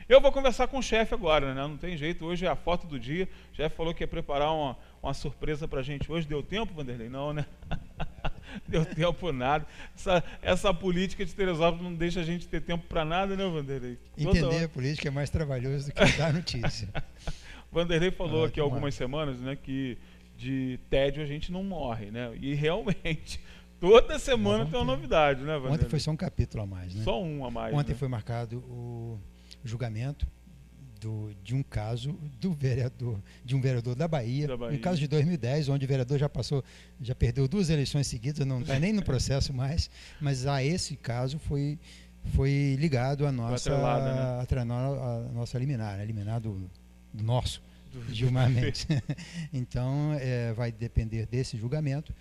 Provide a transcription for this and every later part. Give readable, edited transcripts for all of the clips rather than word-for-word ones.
Eu vou conversar com o chefe agora, né? Não tem jeito, hoje é a foto do dia. O chefe falou que ia preparar uma surpresa pra gente hoje. Deu tempo, Vanderlei? Não, né? Deu tempo nada. Essa política de Teresópolis não deixa a gente ter tempo para nada, né, Vanderlei? Entender a política é mais trabalhoso do que dar notícia. Vanderlei falou aqui há algumas semanas, né, que de tédio a gente não morre, né? E realmente, toda semana tem uma novidade, né, Vanderlei? Ontem foi só um capítulo a mais, né? Só um a mais. Ontem, né? foi marcado o julgamento de um caso de um vereador da Bahia, um caso de 2010, onde o vereador já perdeu 2 eleições seguidas, não está nem no processo mais, mas a esse caso foi ligado a nossa liminar, né? Liminar do nosso Gilmar Mendes. Então, vai depender desse julgamento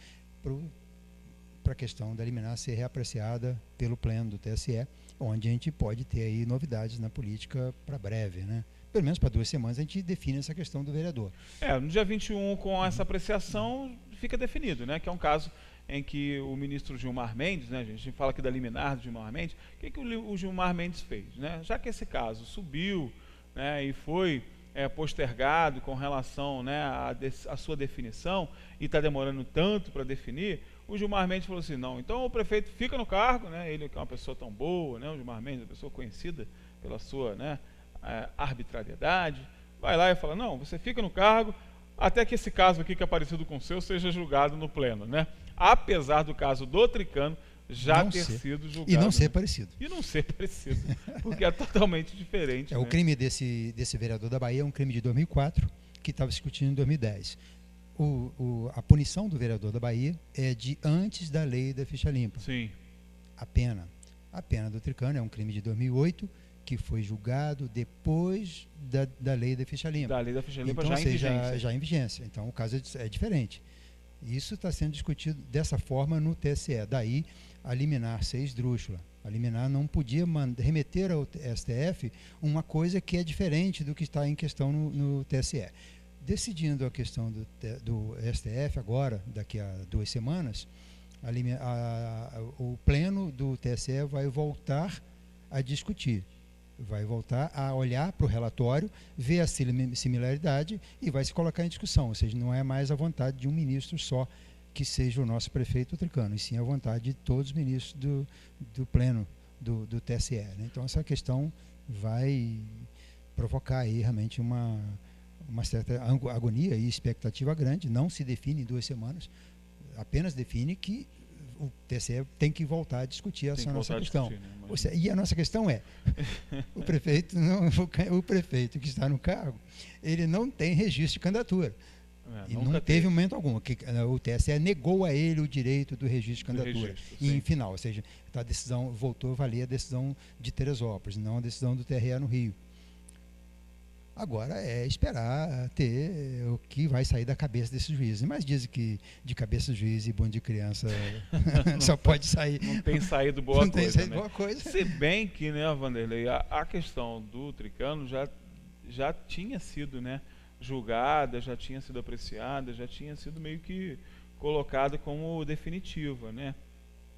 para a questão da liminar ser reapreciada pelo pleno do TSE, onde a gente pode ter aí novidades na política para breve, né? Pelo menos para 2 semanas a gente define essa questão do vereador. No dia 21, com essa apreciação, fica definido, né? Que é um caso em que o ministro Gilmar Mendes, né? A gente fala aqui da liminar do Gilmar Mendes, o que o Gilmar Mendes fez, né? Já que esse caso subiu, né, e foi postergado com relação, né, à sua definição, e está demorando tanto para definir, o Gilmar Mendes falou assim, não, então o prefeito fica no cargo, né, ele que é uma pessoa tão boa, né, o Gilmar Mendes é uma pessoa conhecida pela sua, né, arbitrariedade, vai lá e fala, não, você fica no cargo até que esse caso aqui que é parecido com o seu seja julgado no pleno, né? Apesar do caso do Tricano já ter sido julgado. E não ser parecido. E não ser parecido, porque é totalmente diferente. O crime desse vereador da Bahia é um crime de 2004, que estava discutindo em 2010. A punição do vereador da Bahia é de antes da lei da ficha limpa. Sim. A pena do Tricano é um crime de 2008, que foi julgado depois da lei da ficha limpa. Da lei da ficha limpa, então, já em vigência. Então, o caso é diferente. Isso está sendo discutido dessa forma no TSE. Daí, a liminar ser esdrúxula. A liminar não podia remeter ao STF uma coisa que é diferente do que está em questão no TSE. Decidindo a questão do STF agora, daqui a 2 semanas, o pleno do TSE vai voltar a discutir. Vai voltar a olhar para o relatório, ver a similaridade e vai se colocar em discussão. Ou seja, não é mais a vontade de um ministro só que seja o nosso prefeito Tricano, e sim a vontade de todos os ministros do pleno do TSE. Né? Então, essa questão vai provocar aí realmente uma certa agonia e expectativa grande. Não se define em 2 semanas, apenas define que o TSE tem que voltar a discutir essa nossa questão. E a nossa questão é, o prefeito que está no cargo, ele não tem registro de candidatura. E não teve momento algum. O TSE negou a ele o direito do registro de candidatura. Em final, ou seja, a decisão voltou a valer a decisão de Teresópolis, não a decisão do TRE no Rio. Agora é esperar ter o que vai sair da cabeça desses juízes. Mas dizem que de cabeça do juiz e bunda de criança só pode sair. Não tem saído boa coisa. Não tem saído né? boa coisa. Se bem que, né, Vanderlei, a questão do Tricano já tinha sido, né, julgada, já tinha sido apreciada, já tinha sido meio que colocada como definitiva, né?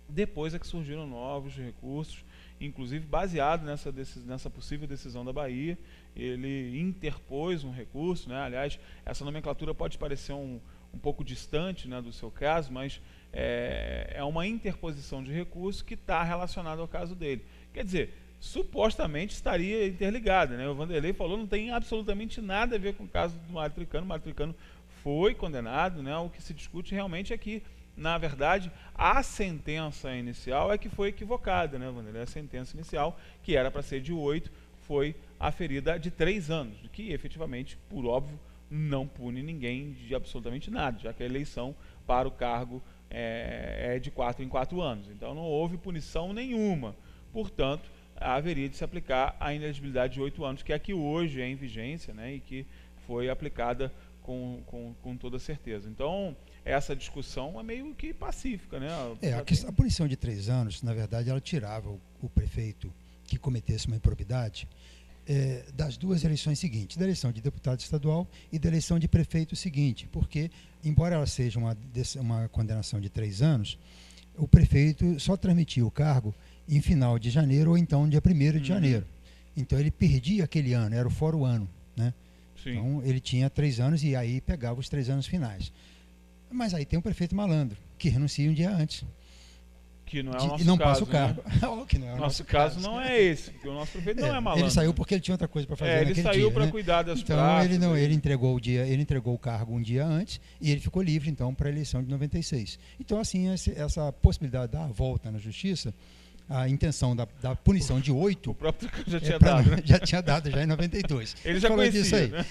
Depois é que surgiram novos recursos, inclusive baseado nessa possível decisão da Bahia. Ele interpôs um recurso, né? Aliás, essa nomenclatura pode parecer um pouco distante, né, do seu caso, mas é uma interposição de recurso que está relacionado ao caso dele. Quer dizer, supostamente estaria interligada, né? O Vanderlei falou, não tem absolutamente nada a ver com o caso do Mário Tricano. O Mário Tricano foi condenado, né? O que se discute realmente é que, na verdade, a sentença inicial é que foi equivocada, né, Vanderlei? A sentença inicial, que era para ser de 8, foi aferida de 3 anos, que efetivamente, por óbvio, não pune ninguém de absolutamente nada, já que a eleição para o cargo é de 4 em 4 anos. Então não houve punição nenhuma. Portanto, haveria de se aplicar a inelegibilidade de 8 anos, que é a que hoje é em vigência, né, e que foi aplicada com toda certeza. Então, essa discussão é meio que pacífica, né? A punição de 3 anos, na verdade, ela tirava o prefeito que cometesse uma improbidade das duas eleições seguintes, da eleição de deputado estadual e da eleição de prefeito seguinte, porque, embora ela seja uma condenação de 3 anos, o prefeito só transmitia o cargo em final de janeiro ou então dia 1º de janeiro. Então ele perdia aquele ano, era o fora ano, né? Sim. Então ele tinha 3 anos e aí pegava os 3 anos finais. Mas aí tem o prefeito malandro, que renuncia um dia antes. Que não é o nosso e não caso, passa o cargo. Né? Que não é o nosso caso não é esse, porque o nosso prefeito não é malandro. Ele saiu porque ele tinha outra coisa para fazer naquele dia. Ele saiu para né? cuidar das então, praças. Ele entregou o cargo um dia antes e ele ficou livre, então, para a eleição de 96. Então, assim, essa possibilidade da volta na justiça, a intenção da punição de 8... O próprio já tinha dado. Né? Já tinha dado, já em 92. Ele já conhecia disso aí. Né?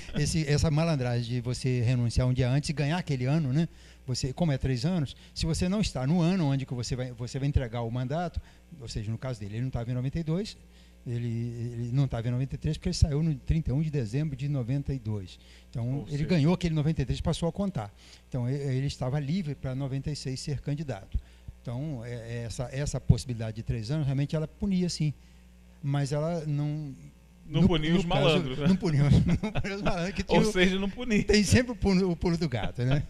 Essa malandragem de você renunciar um dia antes e ganhar aquele ano, né? Você, como é 3 anos, se você não está no ano onde que você vai entregar o mandato, ou seja, no caso dele, ele não estava em 92, ele não estava em 93 porque ele saiu no 31 de dezembro de 92. Então, ele ganhou aquele 93 e passou a contar. Então, ele estava livre para 96 ser candidato. Então, essa possibilidade de 3 anos, realmente ela punia, sim. Mas ela não... Não punia os malandros, né? Não punia os malandros. Que ou seja, não punia. Tem sempre o pulo do gato, né?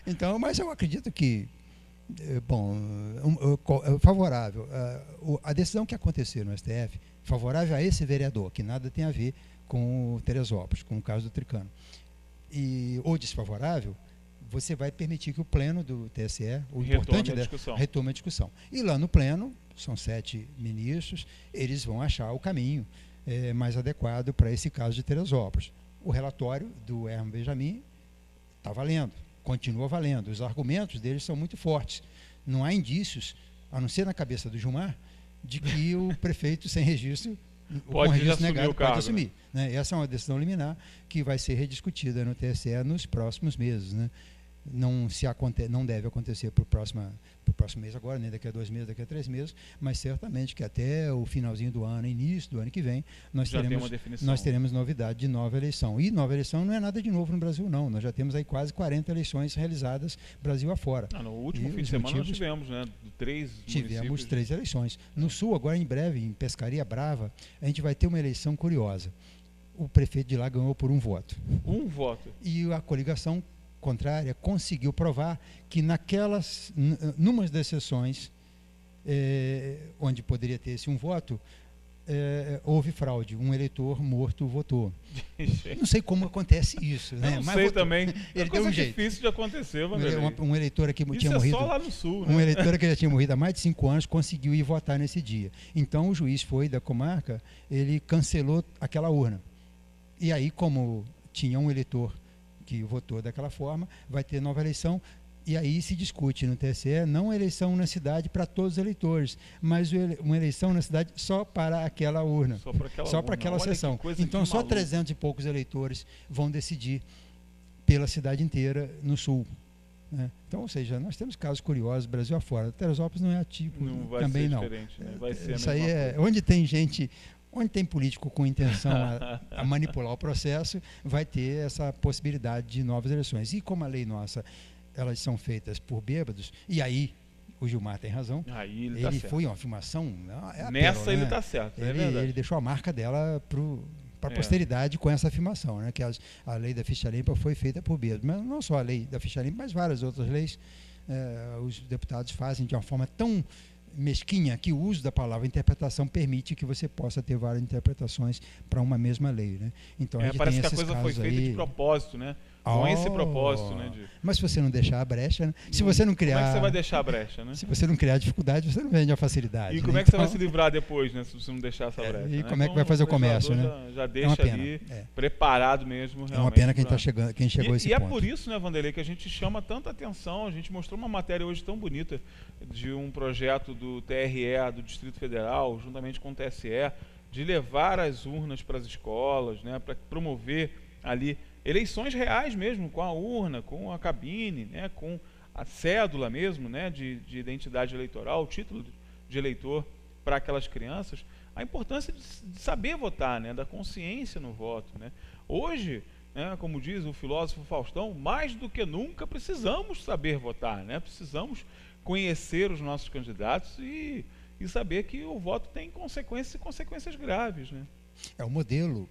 Então, mas eu acredito que, favorável. A decisão que aconteceu no STF, favorável a esse vereador, que nada tem a ver com o Teresópolis, com o caso do Tricano, ou desfavorável, você vai permitir que o pleno do TSE, o importante retome a discussão. E lá no pleno, são 7 ministros, eles vão achar o caminho mais adequado para esse caso de Teresópolis. O relatório do Herman Benjamin está valendo, continua valendo. Os argumentos deles são muito fortes. Não há indícios, a não ser na cabeça do Gilmar, de que o prefeito sem registro, com registro negado, pode assumir. Né? Essa é uma decisão liminar que vai ser rediscutida no TSE nos próximos meses. Né? Não deve acontecer para o próximo mês agora, nem daqui a 2 meses, daqui a 3 meses, mas certamente que até o finalzinho do ano, início do ano que vem, nós teremos novidade de nova eleição. E nova eleição não é nada de novo no Brasil, não. Nós já temos aí quase 40 eleições realizadas Brasil afora. No último fim de semana nós tivemos, né? 3 Tivemos 3 eleições. No Sul, agora em breve, em Pescaria Brava, a gente vai ter uma eleição curiosa. O prefeito de lá ganhou por 1 voto. 1 voto. E a coligação contrária conseguiu provar que numas das sessões onde poderia ter esse 1 voto, houve fraude, um eleitor morto votou. Não sei como acontece isso, né? Não sei também. Ele deu um jeito. Difícil de acontecer, um eleitor que tinha morrido. Só lá no Sul, né? Um eleitor que já tinha morrido há mais de 5 anos conseguiu ir votar nesse dia. Então o juiz da comarca, ele cancelou aquela urna. E aí, como tinha um eleitor que votou daquela forma, vai ter nova eleição, e aí se discute no TSE não a eleição na cidade para todos os eleitores, mas uma eleição na cidade só para aquela urna, só para aquela sessão. Então só 300 e poucos eleitores vão decidir pela cidade inteira no Sul. Né? Então, ou seja, nós temos casos curiosos, Brasil afora. Teresópolis não é atípico, não vai também ser não. Diferente, né? Vai ser isso aí onde tem gente... Onde tem político com intenção a manipular o processo, vai ter essa possibilidade de novas eleições. E como a lei nossa, elas são feitas por bêbados, e aí o Gilmar tem razão, ele foi uma afirmação... Nessa ele está certo, ele deixou a marca dela para a posteridade com essa afirmação, né, que a lei da ficha limpa foi feita por bêbados. Mas não só a lei da ficha limpa, mas várias outras leis, os deputados fazem de uma forma tão mesquinha que o uso da palavra interpretação permite que você possa ter várias interpretações para uma mesma lei, né? Então a gente parece tem que a coisa foi feita de propósito, né? Com esse propósito, né? Mas se você não deixar a brecha, né? Se você não criar... Como é que você vai deixar a brecha, né? Se você não criar dificuldade, você não vende a facilidade. E como é que você vai se livrar depois, né? Se você não deixar essa brecha. E como é que vai fazer o comércio, né? Já deixa ali preparado mesmo, realmente. É uma pena quem chegou a esse ponto. E é por isso, né, Vanderlei, que a gente chama tanta atenção. A gente mostrou uma matéria hoje tão bonita de um projeto do TRE, do Distrito Federal, juntamente com o TSE, de levar as urnas para as escolas, né? Para promover ali eleições reais mesmo, com a urna, com a cabine, né, com a cédula mesmo, né, de identidade eleitoral, o título de eleitor para aquelas crianças, a importância de saber votar, né, da consciência no voto. Né. Hoje, né, como diz o filósofo Faustão, mais do que nunca precisamos saber votar, né, precisamos conhecer os nossos candidatos e saber que o voto tem consequências e consequências graves. Né. O modelo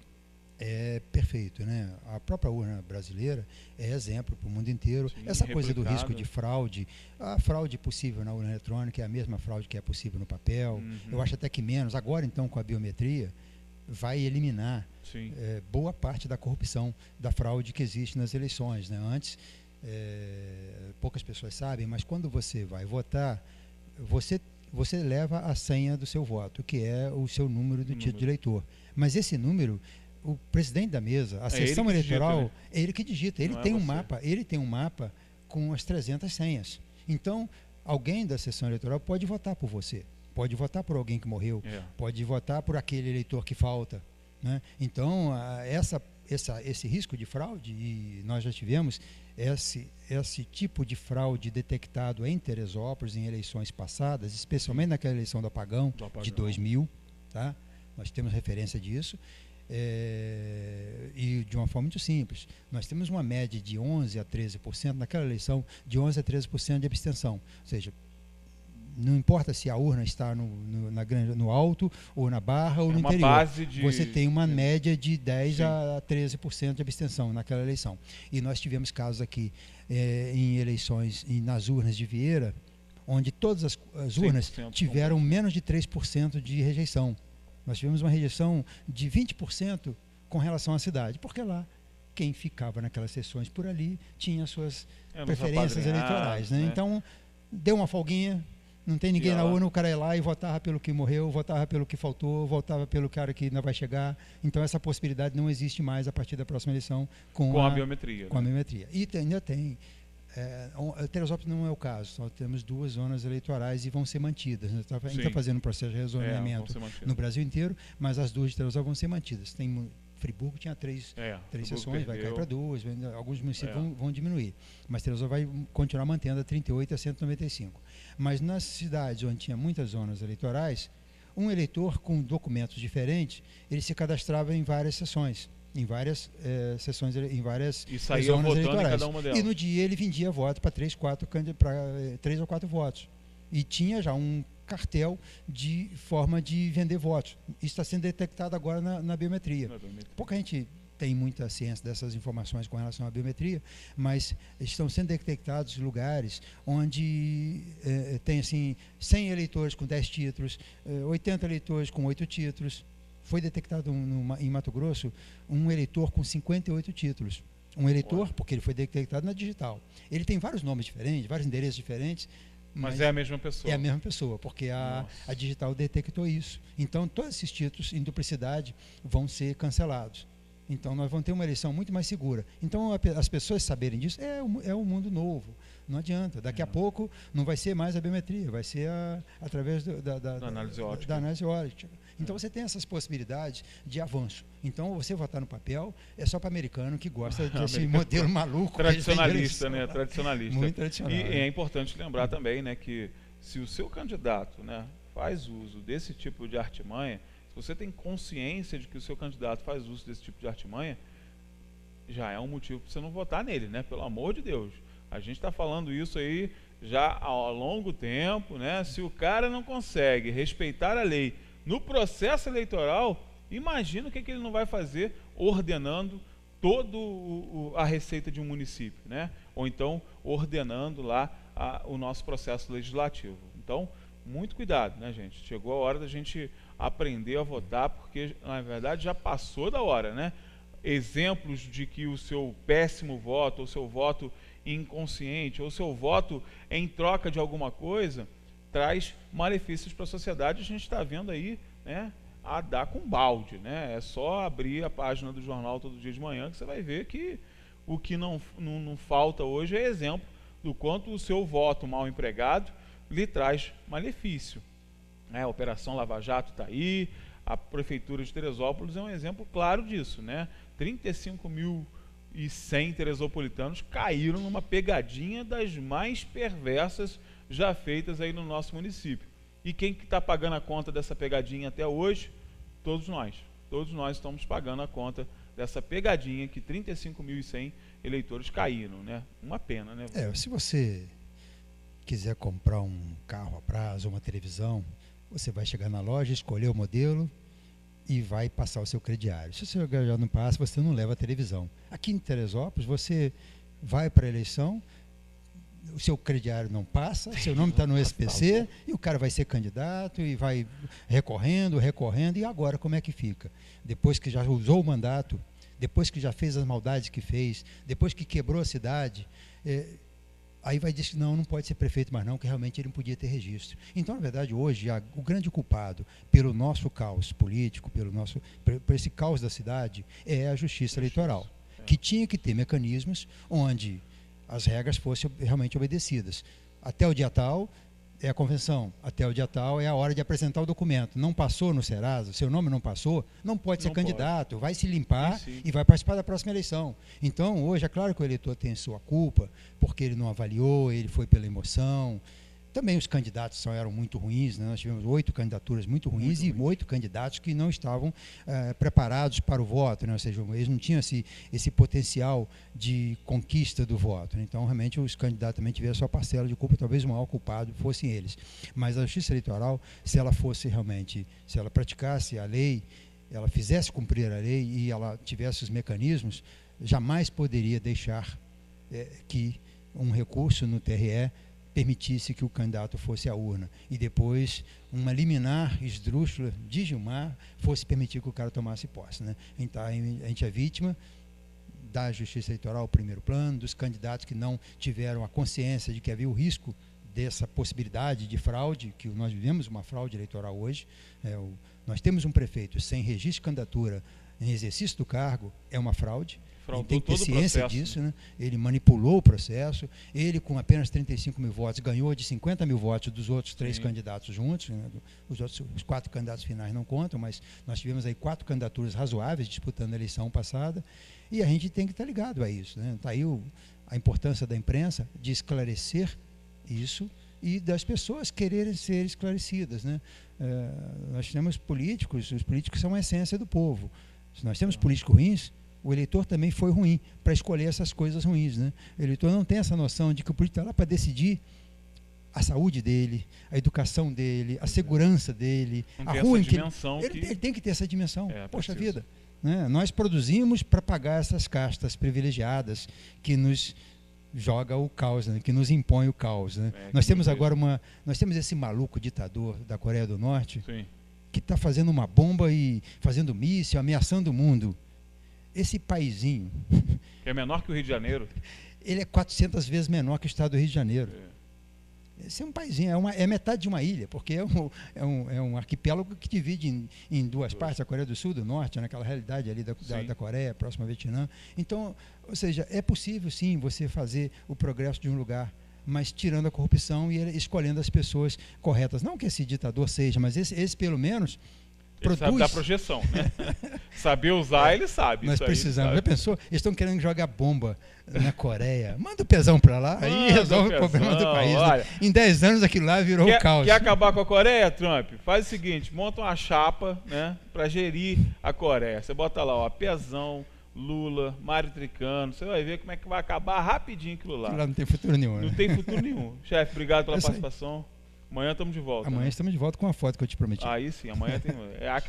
é perfeito, né? A própria urna brasileira é exemplo para o mundo inteiro. Sim, Essa coisa do risco replicado. de fraude, a fraude possível na urna eletrônica é a mesma fraude que é possível no papel. Eu acho até que menos. Agora, então, com a biometria, vai eliminar Sim. boa parte da corrupção, da fraude que existe nas eleições, né? Antes, poucas pessoas sabem, mas quando você vai votar, você leva a senha do seu voto, que é o seu número do título de eleitor. Mas esse número, o presidente da mesa, a sessão eleitoral, é ele que digita. Ele tem um mapa com as 300 senhas. Então, alguém da sessão eleitoral pode votar por você, pode votar por alguém que morreu, pode votar por aquele eleitor que falta, né? Então, esse risco de fraude, e nós já tivemos esse tipo de fraude detectado em Teresópolis em eleições passadas, especialmente naquela eleição do apagão de 2000, tá? Nós temos referência disso. E de uma forma muito simples. Nós temos uma média de 11% a 13%, naquela eleição, de 11% a 13% de abstenção. Ou seja, não importa se a urna está no alto, ou na barra, ou no interior. Você tem uma média de 10% a 13% de abstenção naquela eleição. E nós tivemos casos aqui em eleições, nas urnas de Vieira, onde todas as urnas tiveram menos de 3% de rejeição. Nós tivemos uma rejeição de 20% com relação à cidade, porque lá quem ficava naquelas sessões por ali tinha suas preferências eleitorais, né? Então, deu uma folguinha, não tem ninguém na urna, o cara ia lá e votava pelo que morreu, votava pelo que faltou, votava pelo cara que ainda vai chegar. Então, essa possibilidade não existe mais a partir da próxima eleição com a biometria. Com a biometria. E ainda tem... Teresópolis não é o caso, só temos 2 zonas eleitorais e vão ser mantidas. A gente está fazendo um processo de rezoneamento no Brasil inteiro, mas as 2 de Teresópolis vão ser mantidas. Tem Friburgo tinha 3 sessões, vai cair para 2, alguns municípios vão diminuir, mas Teresópolis vai continuar mantendo a 38 a 195. Mas nas cidades onde tinha muitas zonas eleitorais, um eleitor com documentos diferentes, ele se cadastrava em várias sessões. Em várias sessões, em várias zonas eleitorais. Cada uma delas. E no dia ele vendia voto para 3 ou 4 votos. E tinha já um cartel de forma de vender votos. Isso está sendo detectado agora na biometria. Pouca gente tem muita ciência dessas informações com relação à biometria, mas estão sendo detectados lugares onde tem assim 100 eleitores com 10 títulos, 80 eleitores com 8 títulos. Foi detectado em Mato Grosso um eleitor com 58 títulos. Um eleitor, porque ele foi detectado na digital. Ele tem vários nomes diferentes, vários endereços diferentes. Mas é a mesma pessoa. É a mesma pessoa, porque a digital detectou isso. Então, todos esses títulos em duplicidade vão ser cancelados. Então, nós vamos ter uma eleição muito mais segura. Então, as pessoas saberem disso, é um mundo novo. Não adianta. Daqui a pouco não vai ser mais a biometria, vai ser através da análise ótica. Então, você tem essas possibilidades de avanço. Então, você votar no papel é só para americano que gosta desse modelo maluco. Tradicionalista, né? Tradicionalista. Muito tradicional. E é importante lembrar também, né, que se o seu candidato, né, faz uso desse tipo de artimanha, se você tem consciência de que o seu candidato faz uso desse tipo de artimanha, já é um motivo para você não votar nele, né? Pelo amor de Deus. A gente está falando isso aí já há longo tempo, né? Se o cara não consegue respeitar a lei no processo eleitoral, imagina o que ele não vai fazer ordenando toda a receita de um município, né? Ou então ordenando lá o nosso processo legislativo. Então, muito cuidado, né, gente? Chegou a hora da gente aprender a votar, porque na verdade já passou da hora, né? Exemplos de que o seu péssimo voto, ou seu voto inconsciente, ou seu voto em troca de alguma coisa, traz malefícios para a sociedade. A gente está vendo aí, né, a dar com balde, né? É só abrir a página do jornal todo dia de manhã que você vai ver que o que não falta hoje é exemplo do quanto o seu voto mal empregado lhe traz malefício. A Operação Lava Jato está aí, a Prefeitura de Teresópolis é um exemplo claro disso, né? 35.100 teresopolitanos caíram numa pegadinha das mais perversas já feitas aí no nosso município. E quem que está pagando a conta dessa pegadinha até hoje? Todos nós. Todos nós estamos pagando a conta dessa pegadinha que 35.100 eleitores caíram, né? Uma pena, né? Se você quiser comprar um carro a prazo, uma televisão, você vai chegar na loja, escolher o modelo e vai passar o seu crediário. Se o seu crediário não passa, você não leva a televisão. Aqui em Teresópolis, você vai para a eleição, o seu crediário não passa, seu nome está no SPC, e o cara vai ser candidato e vai recorrendo, e agora como é que fica? Depois que já usou o mandato, depois que já fez as maldades que fez, depois que quebrou a cidade, aí vai dizer que não pode ser prefeito mais não, que realmente ele não podia ter registro. Então, na verdade, hoje, o grande culpado pelo nosso caos político, por esse caos da cidade, é a Justiça Eleitoral, que tinha que ter mecanismos onde as regras fossem realmente obedecidas. Até o dia tal é a convenção, até o dia tal é a hora de apresentar o documento. Não passou no Serasa, seu nome não passou, não pode ser candidato, vai se limpar e vai participar da próxima eleição. Então, hoje, é claro que o eleitor tem sua culpa, porque ele não avaliou, ele foi pela emoção. Também os candidatos eram muito ruins, né? Nós tivemos 8 candidaturas muito ruins e 8 candidatos que não estavam preparados para o voto, né? Ou seja, eles não tinham esse potencial de conquista do voto, né? Então, realmente, os candidatos também tiveram a sua parcela de culpa, talvez o maior culpado fossem eles. Mas a Justiça Eleitoral, se ela fosse realmente, se ela praticasse a lei, ela fizesse cumprir a lei e ela tivesse os mecanismos, jamais poderia deixar que um recurso no TRE permitisse que o candidato fosse à urna e depois uma liminar esdrúxula de Gilmar fosse permitir que o cara tomasse posse, né? Então, a gente é vítima da Justiça Eleitoral, primeiro plano, dos candidatos que não tiveram a consciência de que havia o risco dessa possibilidade de fraude, que nós vivemos uma fraude eleitoral hoje. Nós temos um prefeito sem registro de candidatura em exercício do cargo, é uma fraude. Ele tem que ter ciência disso, né? Ele manipulou o processo, ele com apenas 35 mil votos ganhou de 50 mil votos dos outros 3 candidatos juntos, né? Os 4 candidatos finais não contam, mas nós tivemos aí 4 candidaturas razoáveis disputando a eleição passada, e a gente tem que estar ligado a isso, né? Está aí a importância da imprensa de esclarecer isso e das pessoas quererem ser esclarecidas, né? Nós temos políticos, os políticos são a essência do povo. Se nós temos políticos ruins, o eleitor também foi ruim para escolher essas coisas ruins, né? O eleitor não tem essa noção de que o político está lá para decidir a saúde dele, a educação dele, a segurança dele, a rua em que ele tem que ter essa dimensão. Poxa vida, né? Nós produzimos para pagar essas castas privilegiadas que nos joga o caos, né? Que nos impõe o caos, né? Nós temos agora nós temos esse maluco ditador da Coreia do Norte que está fazendo uma bomba e fazendo míssil, ameaçando o mundo. Esse paizinho... Que é menor que o Rio de Janeiro. Ele é 400 vezes menor que o estado do Rio de Janeiro. Esse é um paizinho, é metade de uma ilha, porque é um arquipélago que divide em 2 partes, a Coreia do Sul e do Norte, naquela realidade ali da Coreia, próxima ao Vietnã. Então, ou seja, é possível sim você fazer o progresso de um lugar, mas tirando a corrupção e escolhendo as pessoas corretas. Não que esse ditador seja, mas esse pelo menos... Ele sabe da projeção, né? Saber usar, ele sabe. Nós precisamos. Já pensou? Eles estão querendo jogar bomba na Coreia. Manda o pezão para lá, aí resolve o problema do país. Olha, né? Em 10 anos aquilo lá virou um caos. Quer acabar com a Coreia, Trump? Faz o seguinte, monta uma chapa, né, para gerir a Coreia. Você bota lá, Pezão, Lula, Mário Tricano, você vai ver como é que vai acabar rapidinho aquilo lá. Aquilo lá não tem futuro nenhum, né? Não tem futuro nenhum. Chefe, obrigado pela participação. Amanhã estamos de volta. Amanhã estamos de volta com a foto que eu te prometi. Aí sim, amanhã tem...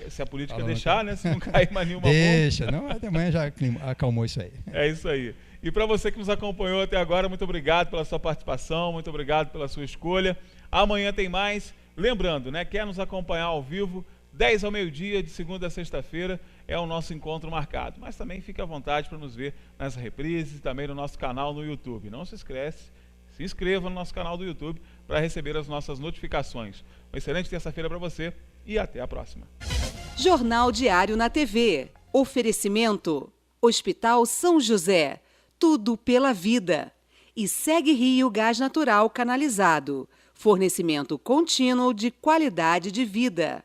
se a política deixar, né? Se não cair mais nenhuma Deixa, não, até amanhã já acalmou isso aí. É isso aí. E para você que nos acompanhou até agora, muito obrigado pela sua participação, muito obrigado pela sua escolha. Amanhã tem mais. Lembrando, né? Quer nos acompanhar ao vivo, 10 ao meio-dia, de segunda a sexta-feira, é o nosso encontro marcado. Mas também fique à vontade para nos ver nas reprises e também no nosso canal no YouTube. Não se esquece. Se inscreva no nosso canal do YouTube para receber as nossas notificações. Uma excelente terça-feira para você e até a próxima. Jornal Diário na TV. Oferecimento. Hospital São José. Tudo pela vida. E Segue Rio Gás Natural Canalizado. Fornecimento contínuo de qualidade de vida.